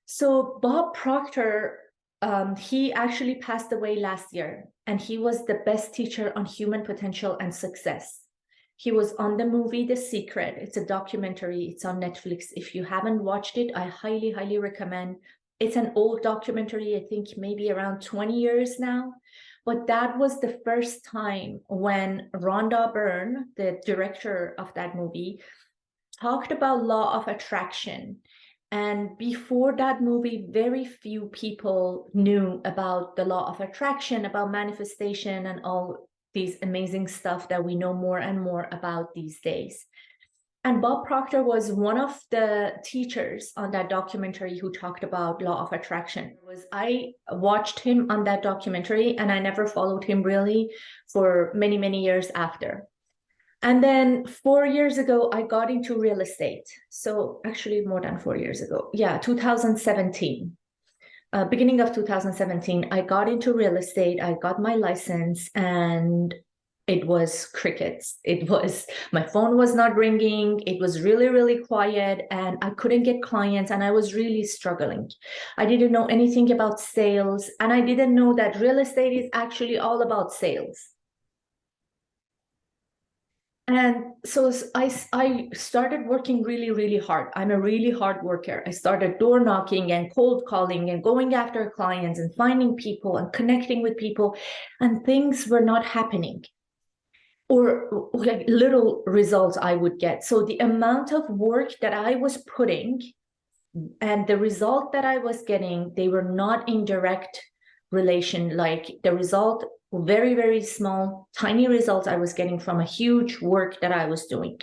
So Bob Proctor, he actually passed away last year, and he was the best teacher on human potential and success. He was on the movie The Secret. It's a documentary. It's on Netflix. If you haven't watched it, I highly, highly recommend. It's an old documentary, I think maybe around 20 years now. But that was the first time when Rhonda Byrne, the director of that movie, talked about law of attraction. And before that movie, very few people knew about the law of attraction, about manifestation, and all these amazing stuff that we know more and more about these days. And Bob Proctor was one of the teachers on that documentary who talked about law of attraction. I watched him on that documentary, and I never followed him really for many, many years after. And then 4 years ago, I got into real estate. So actually more than 4 years ago. Yeah, 2017. Beginning of 2017, I got into real estate. I got my license, and it was crickets. My phone was not ringing. It was really, really quiet, and I couldn't get clients, and I was really struggling. I didn't know anything about sales, and I didn't know that real estate is actually all about sales. And so I started working really, really hard. I'm a really hard worker. I started door knocking and cold calling and going after clients and finding people and connecting with people, and things were not happening, or like little results I would get. So the amount of work that I was putting and the result that I was getting, they were not in direct relation. Like the result, very, very small, tiny results I was getting from a huge work that I was doing.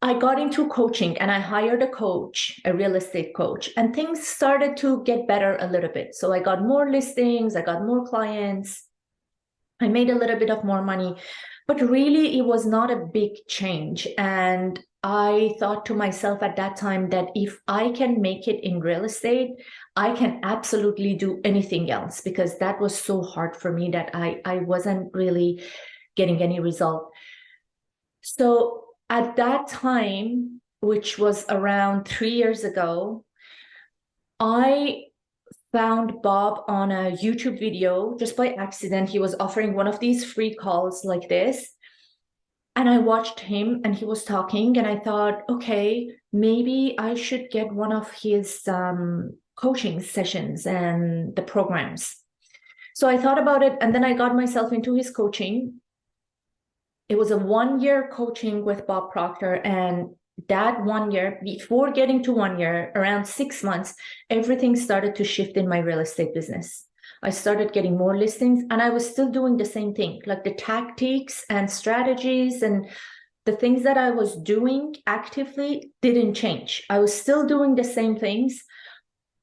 I got into coaching, and I hired a coach, a real estate coach, and things started to get better a little bit. So I got more listings, I got more clients, I made a little bit of more money, but really it was not a big change. And I thought to myself at that time that if I can make it in real estate, I can absolutely do anything else, because that was so hard for me that I wasn't really getting any result. So at that time, which was around 3 years ago, I found Bob on a YouTube video just by accident. He was offering one of these free calls like this. And I watched him, and he was talking, and I thought, okay, maybe I should get one of his coaching sessions and the programs. So I thought about it, and then I got myself into his coaching. It was a 1 year coaching with Bob Proctor, and that 1 year, before getting to 1 year, around 6 months, everything started to shift in my real estate business. I started getting more listings, and I was still doing the same thing, like the tactics and strategies and the things that I was doing actively didn't change. I was still doing the same things,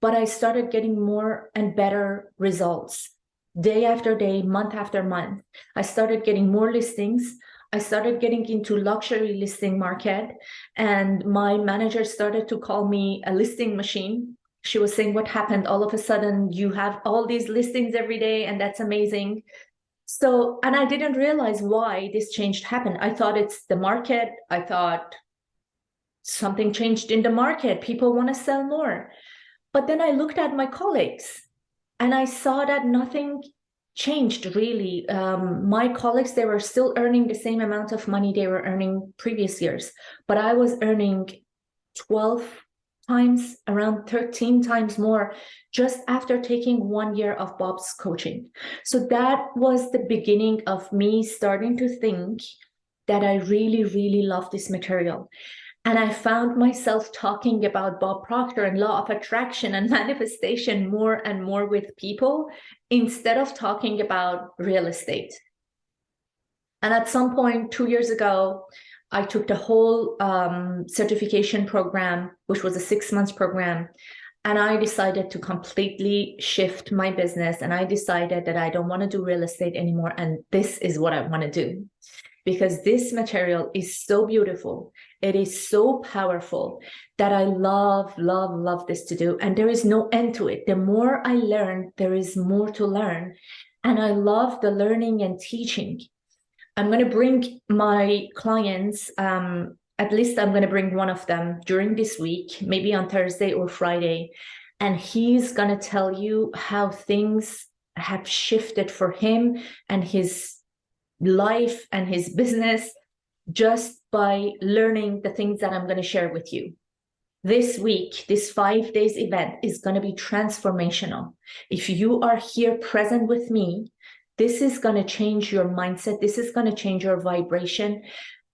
but I started getting more and better results day after day, month after month. I started getting more listings. I started getting into luxury listing market, and my manager started to call me a listing machine. She was saying, what happened? All of a sudden, you have all these listings every day, and that's amazing. So, and I didn't realize why this change happened. I thought it's the market. I thought something changed in the market. People want to sell more. But then I looked at my colleagues, and I saw that nothing changed really. My colleagues, they were still earning the same amount of money they were earning previous years, but I was earning 12 times, around 13 times more just after taking 1 year of Bob's coaching. So that was the beginning of me starting to think that I really, really love this material. And I found myself talking about Bob Proctor and law of attraction and manifestation more and more with people, instead of talking about real estate. And at some point 2 years ago, I took the whole certification program, which was a 6 months program. And I decided to completely shift my business. And I decided that I don't want to do real estate anymore. And this is what I want to do, because this material is so beautiful. It is so powerful that I love, love, love this to do. And there is no end to it. The more I learn, there is more to learn. And I love the learning and teaching. I'm going to bring my clients At least I'm going to bring one of them during this week, maybe on Thursday or Friday. And he's going to tell you how things have shifted for him and his life and his business just by learning the things that I'm going to share with you. This week, this 5 days event is going to be transformational. If you are here present with me, this is going to change your mindset. This is going to change your vibration.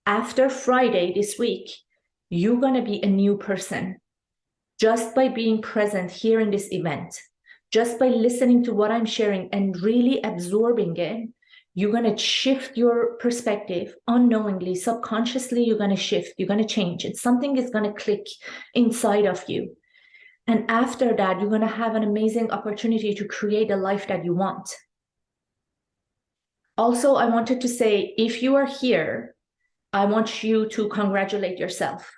After Friday this week, you're going to be a new person just by being present here in this event, just by listening to what I'm sharing and really absorbing it. You're going to shift your perspective unknowingly, subconsciously. You're going to shift, you're going to change it. Something is going to click inside of you. And after that, you're going to have an amazing opportunity to create a life that you want. Also, I wanted to say, if you are here, I want you to congratulate yourself.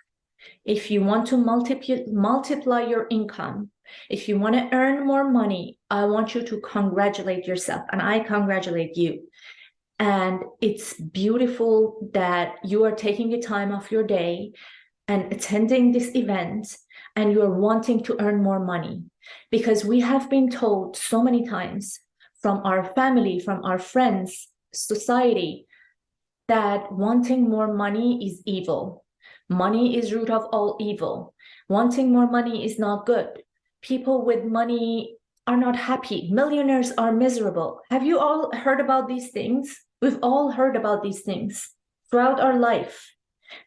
If you want to multiply your income, if you want to earn more money, I want you to congratulate yourself, and I congratulate you. And it's beautiful that you are taking a time off your day and attending this event, and you're wanting to earn more money, because we have been told so many times from our family, from our friends, society, that wanting more money is evil. Money is root of all evil. Wanting more money is not good. People with money are not happy. Millionaires are miserable. Have you all heard about these things? We've all heard about these things throughout our life.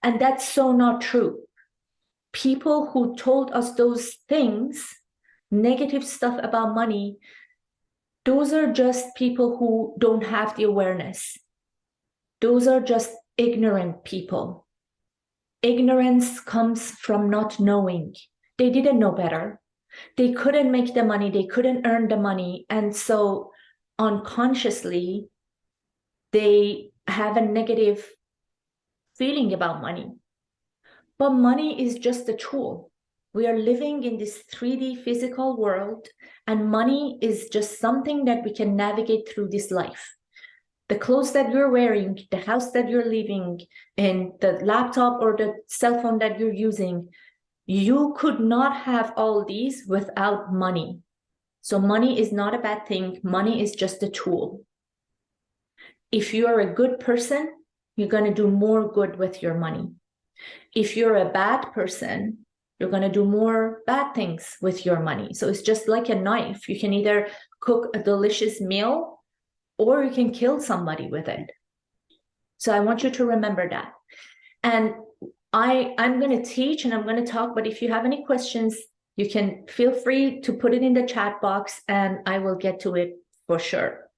And that's so not true. People who told us those things, negative stuff about money, those are just people who don't have the awareness. Those are just ignorant people. Ignorance comes from not knowing. They didn't know better. They couldn't make the money. They couldn't earn the money. And so unconsciously, they have a negative feeling about money. But money is just a tool. We are living in this 3D physical world, and money is just something that we can navigate through this life. The clothes that you're wearing, the house that you're living in, the laptop or the cell phone that you're using, you could not have all these without money. So money is not a bad thing. Money is just a tool. If you are a good person, you're going to do more good with your money. If you're a bad person, you're going to do more bad things with your money. So it's just like a knife. You can either cook a delicious meal, or you can kill somebody with it. So I want you to remember that. And I'm going to teach and I'm going to talk, but if you have any questions, you can feel free to put it in the chat box and I will get to it for sure.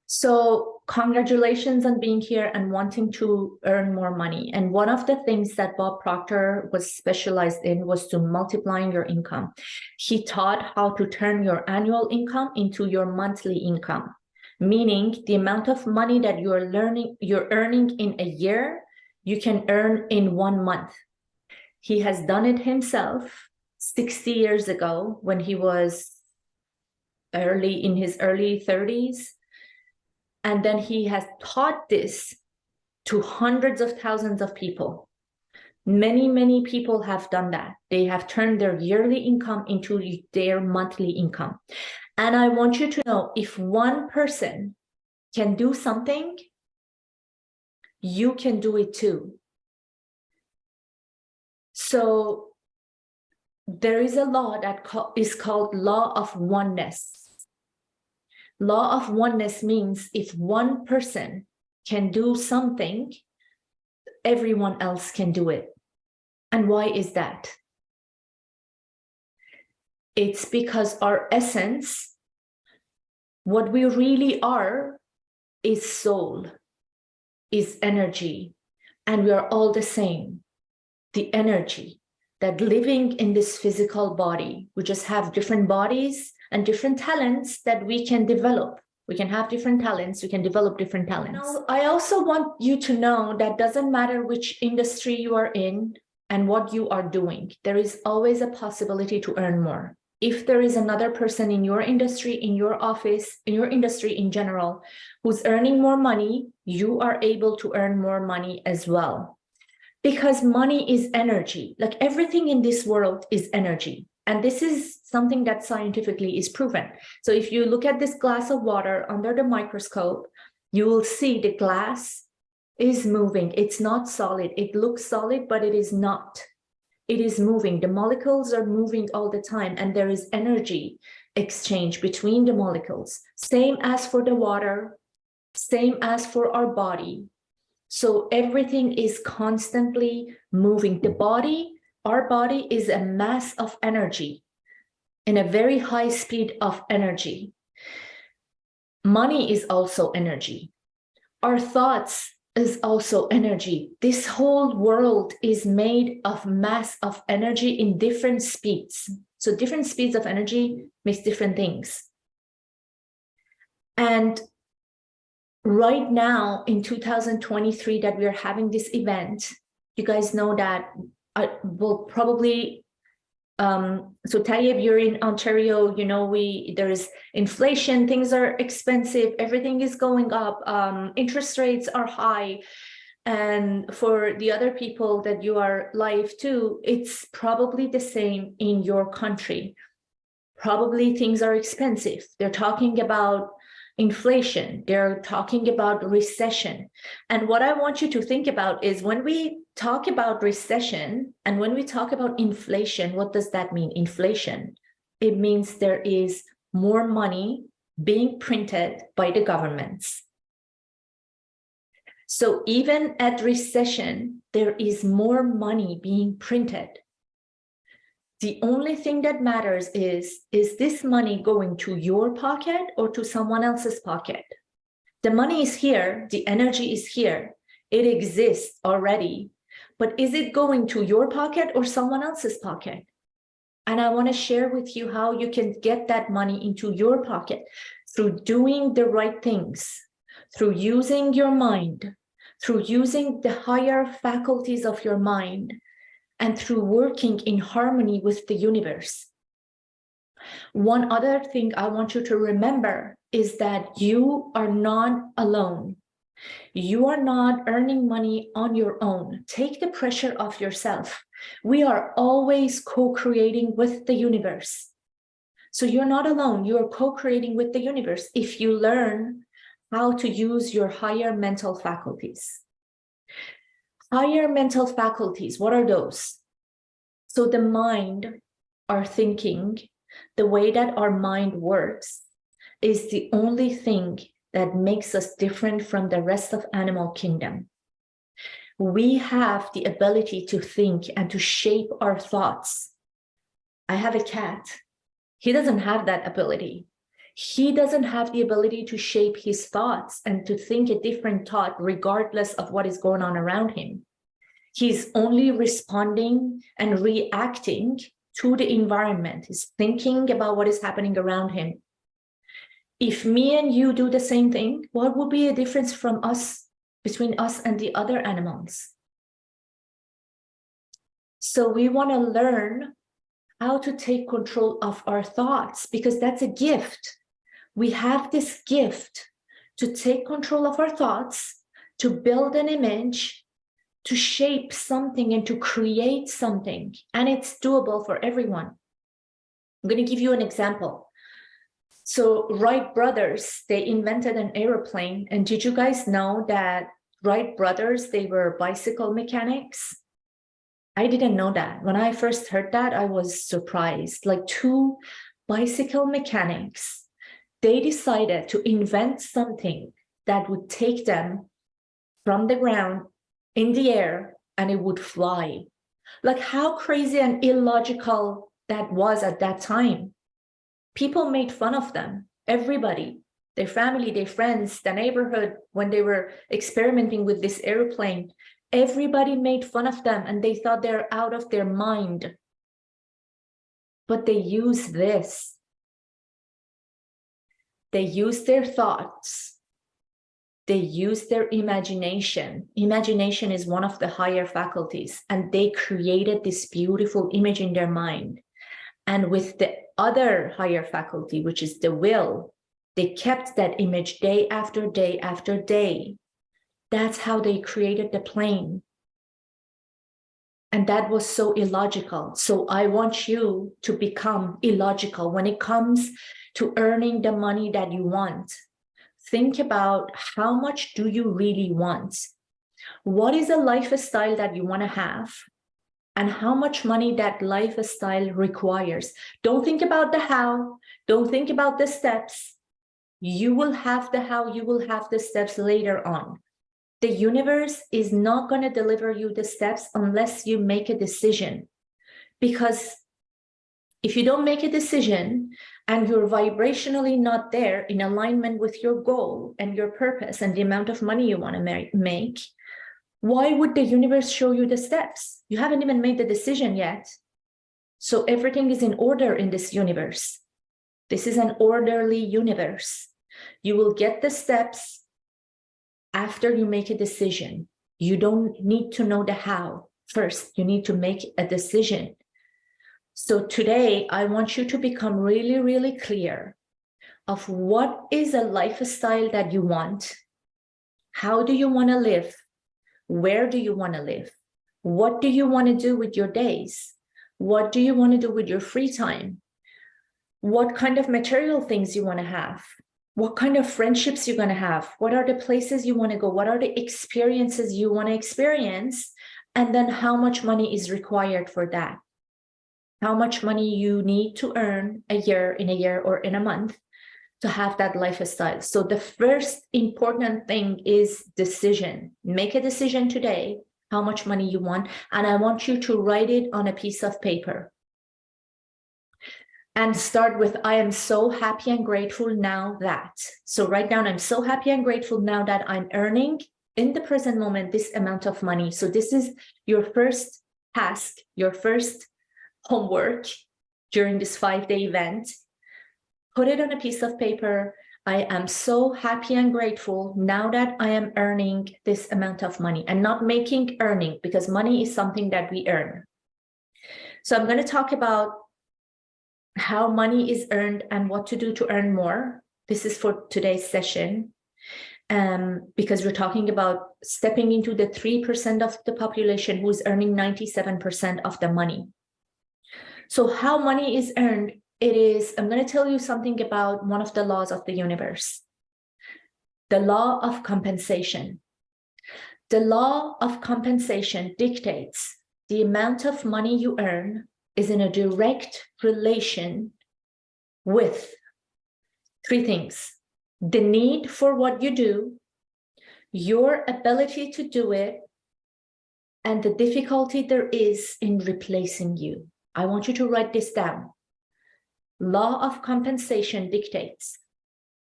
So congratulations on being here and wanting to earn more money. And one of the things that Bob Proctor was specialized in was to multiplying your income. He taught how to turn your annual income into your monthly income, meaning the amount of money that you're earning in a year, you can earn in 1 month. He has done it himself 60 years ago when he was in his early 30s. And then he has taught this to hundreds of thousands of people. Many, many people have done that. They have turned their yearly income into their monthly income. And I want you to know, if one person can do something, you can do it too. So there is a law that is called law of oneness. Law of oneness means if one person can do something, everyone else can do it. And why is that? It's because our essence, what we really are, is soul, is energy, and we are all the same. The energy that living in this physical body, we just have different bodies and different talents that we can develop. We can have different talents, we can develop different talents. Now, I also want you to know that doesn't matter which industry you are in and what you are doing, there is always a possibility to earn more. if there is another person in your industry, in your office, in your industry in general, who's earning more money, you are able to earn more money as well. Because money is energy. Like everything in this world is energy. And this is something that scientifically is proven. So if you look at this glass of water under the microscope, you will see the glass is moving. It's not solid. It looks solid, but it is not. It is moving. The molecules are moving all the time, and there is energy exchange between the molecules. Same as for the water, same as for our body. So everything is constantly moving. The body, our body is a mass of energy and a very high speed of energy. Money is also energy. Our thoughts is also energy. This whole world is made of mass of energy in different speeds. So different speeds of energy makes different things. And right now in 2023 that we are having this event, you guys know that I will probably, so Tayyip, you're in Ontario, you know, there is inflation, things are expensive, everything is going up, interest rates are high. And for the other people that you are live to, it's probably the same in your country. Probably things are expensive. They're talking about inflation, they're talking about recession. And what I want you to think about is when we talk about recession and when we talk about inflation, what does that mean? Inflation, it means there is more money being printed by the governments. So even at recession, there is more money being printed. The only thing that matters is this money going to your pocket or to someone else's pocket? The money is here, the energy is here, it exists already, but is it going to your pocket or someone else's pocket? And I want to share with you how you can get that money into your pocket through doing the right things, through using your mind, through using the higher faculties of your mind, and through working in harmony with the universe. One other thing I want you to remember is that you are not alone. You are not earning money on your own. Take the pressure off yourself. We are always co-creating with the universe. So you're not alone. You are co-creating with the universe if you learn how to use your higher mental faculties. Higher mental faculties, what are those? So the mind, our thinking, the way that our mind works is the only thing that makes us different from the rest of animal kingdom. We have the ability to think and to shape our thoughts. I have a cat. He doesn't have that ability. He doesn't have the ability to shape his thoughts and to think a different thought regardless of what is going on around him. He's only responding and reacting to the environment. He's thinking about what is happening around him. If me and you do the same thing, what would be a difference from us, between us and the other animals? So we want to learn how to take control of our thoughts, because that's a gift. We have this gift to take control of our thoughts, to build an image, to shape something and to create something. And it's doable for everyone. I'm going to give you an example. So Wright brothers, they invented an airplane. And did you guys know that Wright brothers, they were bicycle mechanics? I didn't know that. When I first heard that, I was surprised. Like two bicycle mechanics, they decided to invent something that would take them from the ground in the air and it would fly. Like how crazy and illogical that was at that time. People made fun of them, everybody, their family, their friends, the neighborhood, when they were experimenting with this airplane, everybody made fun of them and they thought they're out of their mind. But they used this. They used their thoughts. They used their imagination. Imagination is one of the higher faculties, and they created this beautiful image in their mind. And with the other higher faculty, which is the will, they kept that image day after day after day. That's how they created the plane. And that was so illogical. So I want you to become illogical when it comes to earning the money that you want. Think about how much do you really want? What is a lifestyle that you want to have? And how much money that lifestyle requires. Don't think about the how. Don't think about the steps. You will have the how, you will have the steps later on. The universe is not going to deliver you the steps unless you make a decision. Because if you don't make a decision and you're vibrationally not there in alignment with your goal and your purpose and the amount of money you want to make, why would the universe show you the steps? You haven't even made the decision yet. So everything is in order in this universe. This is an orderly universe. You will get the steps after you make a decision. You don't need to know the how first. You need to make a decision. So today, I want you to become really, really clear of what is a lifestyle that you want. How do you want to live? Where do you want to live? What do you want to do with your days? What do you want to do with your free time? What kind of material things you want to have? What kind of friendships you're going to have? What are the places you want to go? What are the experiences you want to experience? And then how much money is required for that? How much money you need to earn in a year or in a month to have that lifestyle. So the first important thing is decision. Make a decision today, how much money you want. And I want you to write it on a piece of paper. And start with, I am so happy and grateful now that. So write down, I'm so happy and grateful now that I'm earning in the present moment this amount of money. So this is your first task, your first homework during this 5-day event. Put it on a piece of paper. I am so happy and grateful now that I am earning this amount of money, and not making earning, because money is something that we earn. So I'm going to talk about how money is earned and what to do to earn more. This is for today's session, because we're talking about stepping into the 3% of the population who is earning 97% of the money. So how money is earned, I'm going to tell you something about one of the laws of the universe. The law of compensation. The law of compensation dictates the amount of money you earn is in a direct relation with 3 things: the need for what you do, your ability to do it, and the difficulty there is in replacing you. I want you to write this down. Law of compensation dictates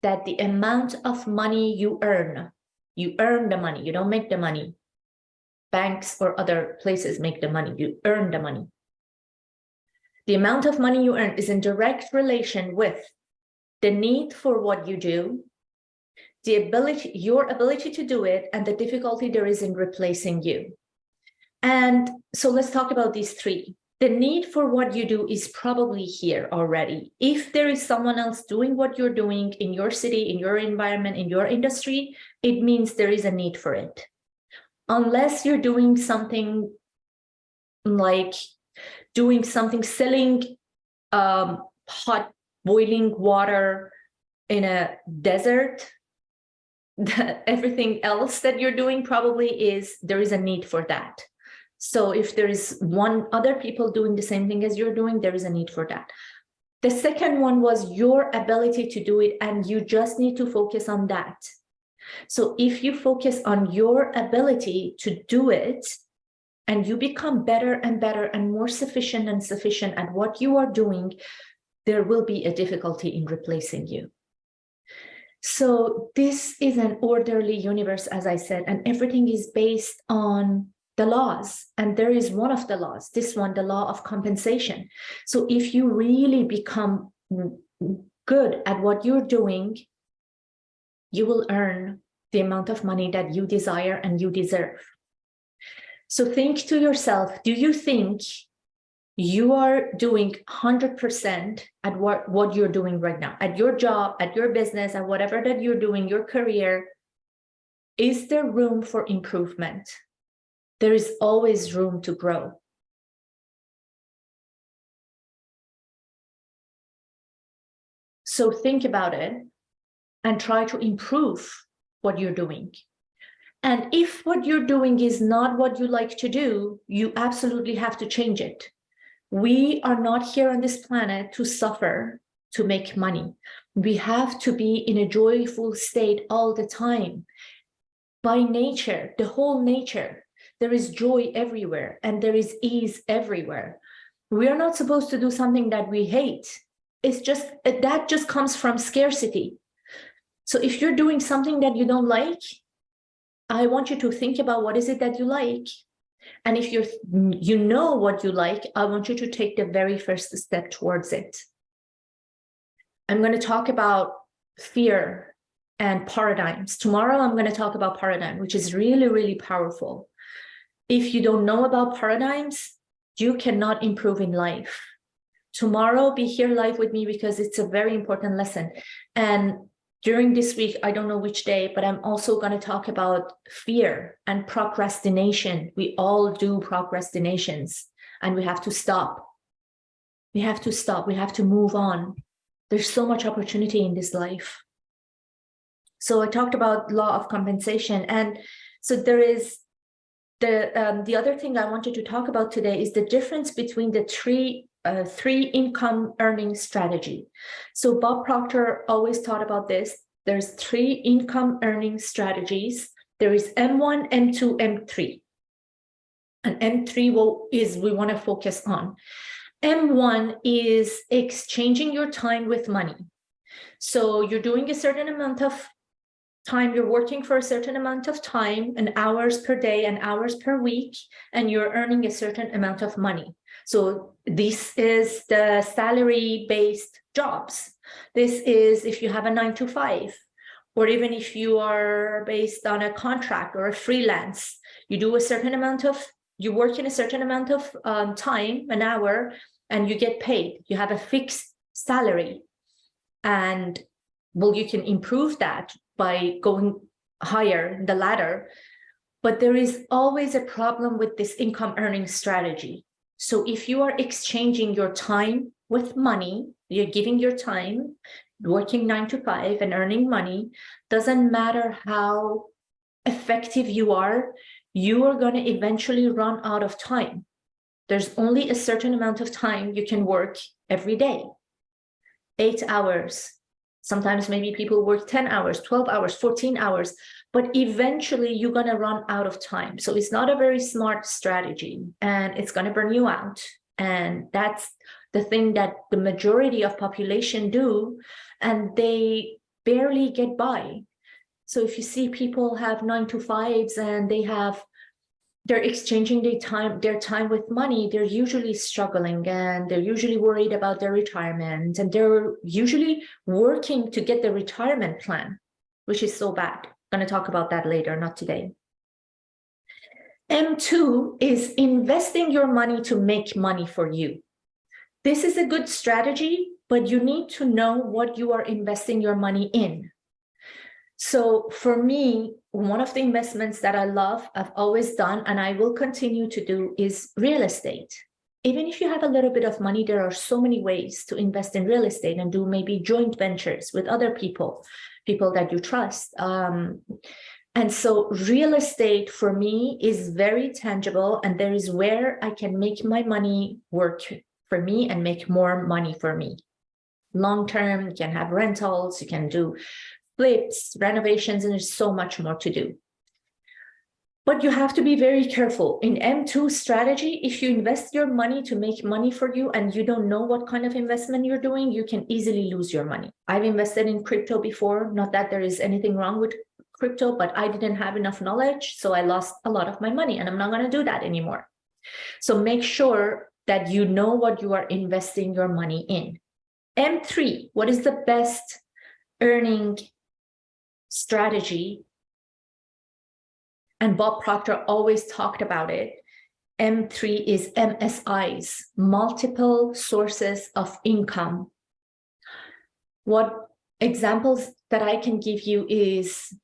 that the amount of money you earn the money, you don't make the money. Banks or other places make the money, you earn the money. The amount of money you earn is in direct relation with the need for what you do, your ability to do it, and the difficulty there is in replacing you. And so let's talk about these 3. The need for what you do is probably here already. If there is someone else doing what you're doing in your city, in your environment, in your industry, it means there is a need for it. Unless you're doing something like selling hot boiling water in a desert, everything else that you're doing probably there is a need for that. So if there is other people doing the same thing as you're doing, there is a need for that. The second one was your ability to do it, and you just need to focus on that. So if you focus on your ability to do it, and you become better and better and more sufficient at what you are doing, there will be a difficulty in replacing you. So this is an orderly universe, as I said, and everything is based on the laws. And there is one of the laws, this one, the law of compensation. So if you really become good at what you're doing, you will earn the amount of money that you desire and you deserve. So think to yourself, do you think you are doing 100% at what you're doing right now, at your job, at your business, at whatever that you're doing, your career. Is there room for improvement? There is always room to grow. So think about it and try to improve what you're doing. And if what you're doing is not what you like to do, you absolutely have to change it. We are not here on this planet to suffer, to make money. We have to be in a joyful state all the time. By nature, the whole nature, there is joy everywhere and there is ease everywhere. We are not supposed to do something that we hate. It's just, that just comes from scarcity. So if you're doing something that you don't like, I want you to think about what is it that you like. And if you know what you like, I want you to take the very first step towards it. I'm going to talk about fear and paradigms. Tomorrow, I'm going to talk about paradigm, which is really, really powerful. If you don't know about paradigms, you cannot improve in life. Tomorrow, be here live with me because it's a very important lesson. And during this week, I don't know which day, but I'm also going to talk about fear and procrastination. We all do procrastinations and we have to stop. We have to stop. We have to move on. There's so much opportunity in this life. So I talked about law of compensation. And so there is the other thing I wanted to talk about today is the difference between the three income earning strategy. So Bob Proctor always taught about this. There's 3 income earning strategies. There is M1, M2, M3. And M3 is we want to focus on. M1 is exchanging your time with money. So you're doing a certain amount of time, you're working for a certain amount of time, and hours per day and hours per week, and you're earning a certain amount of money. So this is the salary-based jobs. This is if you have a 9-to-5, or even if you are based on a contract or a freelance, you do a certain amount of, you work in a certain amount of time, an hour, and you get paid. You have a fixed salary. And well, you can improve that by going higher the ladder. But there is always a problem with this income earning strategy. So if you are exchanging your time with money, you're giving your time, working 9-to-5 and earning money, doesn't matter how effective you are going to eventually run out of time. There's only a certain amount of time you can work every day. 8 hours. Sometimes maybe people work 10 hours, 12 hours, 14 hours, but eventually you're going to run out of time. So it's not a very smart strategy and it's going to burn you out. And that's the thing that the majority of population do, and they barely get by. So if you see people have 9-to-5s and they're exchanging their time with money, they're usually struggling and they're usually worried about their retirement, and they're usually working to get the retirement plan, which is so bad. I'm going to talk about that later, not today. M2 is investing your money to make money for you. This is a good strategy, but you need to know what you are investing your money in. So for me, one of the investments that I love, I've always done, and I will continue to do, is real estate. Even if you have a little bit of money, there are so many ways to invest in real estate and do maybe joint ventures with other people that you trust. And so real estate for me is very tangible, and there is where I can make my money work for me and make more money for me. Long-term, you can have rentals, you can do flips, renovations, and there's so much more to do. But you have to be very careful. In M2 strategy, if you invest your money to make money for you and you don't know what kind of investment you're doing, you can easily lose your money. I've invested in crypto before, not that there is anything wrong with crypto, but I didn't have enough knowledge, so I lost a lot of my money, and I'm not going to do that anymore. So make sure that you know what you are investing your money in. M3, what is the best earning strategy? And Bob Proctor always talked about it, M3 is MSIs, multiple sources of income. What examples that I can give you is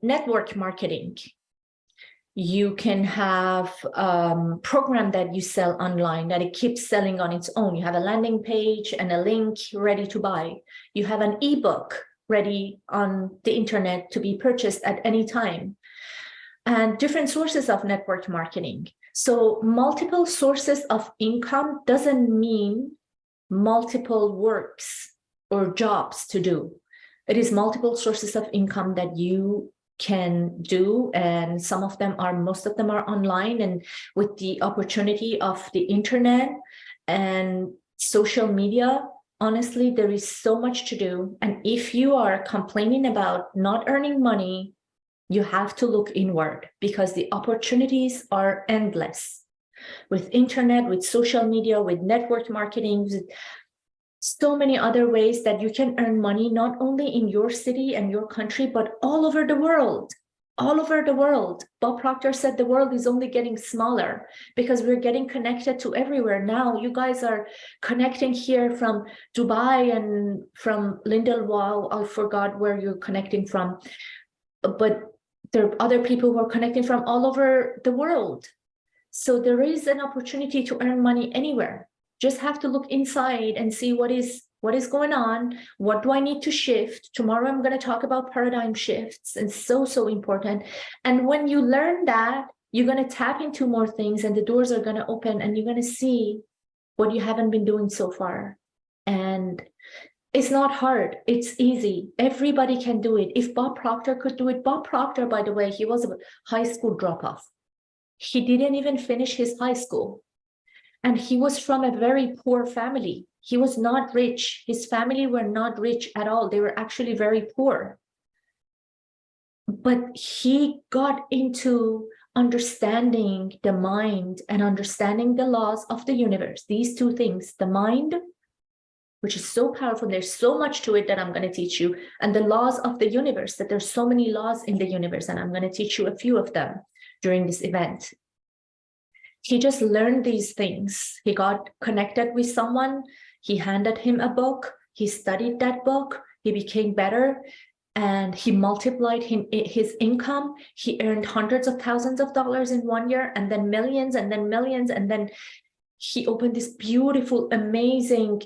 network marketing. You can have a program that you sell online that it keeps selling on its own. You have a landing page and a link ready to buy. You have an ebook ready on the internet to be purchased at any time. And different sources of network marketing. So multiple sources of income doesn't mean multiple works or jobs to do. It is multiple sources of income that you can do, and most of them are online, and with the opportunity of the internet and social media, honestly, there is so much to do. And if you are complaining about not earning money, you have to look inward, because the opportunities are endless with internet, with social media, with network marketing, with so many other ways that you can earn money, not only in your city and your country, but all over the world. All over the world. Bob Proctor said the world is only getting smaller because we're getting connected to everywhere. Now you guys are connecting here from Dubai and from Lindelwald. I forgot where you're connecting from, but there are other people who are connecting from all over the world. So there is an opportunity to earn money anywhere. Just have to look inside and see what is going on. What do I need to shift? Tomorrow I'm going to talk about paradigm shifts, and so important. And when you learn that, you're going to tap into more things, and the doors are going to open, and you're going to see what you haven't been doing so far. And it's not hard. It's easy. Everybody can do it. If Bob Proctor could do it, Bob Proctor, by the way, he was a high school dropoff. He didn't even finish his high school. And he was from a very poor family. He was not rich. His family were not rich at all. They were actually very poor. But he got into understanding the mind and understanding the laws of the universe. These two things, the mind, which is so powerful. There's so much to it that I'm going to teach you. And the laws of the universe, that there's so many laws in the universe. And I'm going to teach you a few of them during this event. He just learned these things. He got connected with someone. He handed him a book. He studied that book. He became better, and he multiplied his income. He earned hundreds of thousands of dollars in 1 year, and then millions, and then millions. And then he opened this beautiful, amazing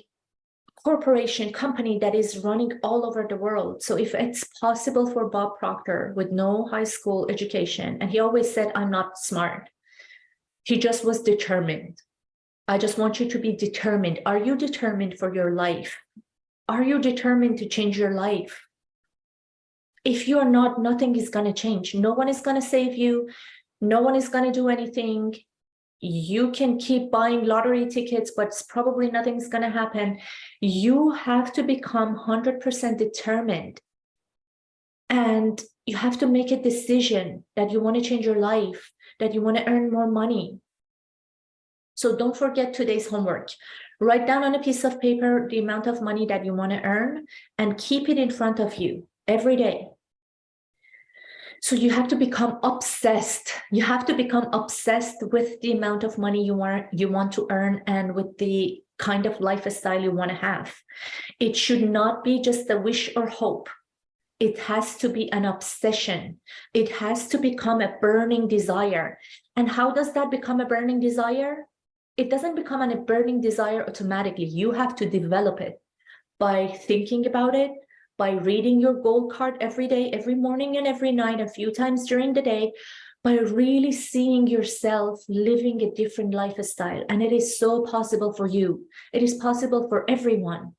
corporation company that is running all over the world. So if it's possible for Bob Proctor with no high school education, and he always said, I'm not smart. He just was determined. I just want you to be determined. Are you determined for your life? Are you determined to change your life? If you're not, nothing is going to change. No one is going to save you. No one is going to do anything. You can keep buying lottery tickets, but probably nothing's going to happen. You have to become 100% determined. And you have to make a decision that you want to change your life, that you want to earn more money. So don't forget today's homework. Write down on a piece of paper the amount of money that you want to earn and keep it in front of you every day. So you have to become obsessed. You have to become obsessed with the amount of money you want to earn and with the kind of lifestyle you want to have. It should not be just a wish or hope. It has to be an obsession. It has to become a burning desire. And how does that become a burning desire? It doesn't become a burning desire automatically. You have to develop it by thinking about it, by reading your goal card every day, every morning and every night, a few times during the day, by really seeing yourself living a different lifestyle. And it is so possible for you. It is possible for everyone.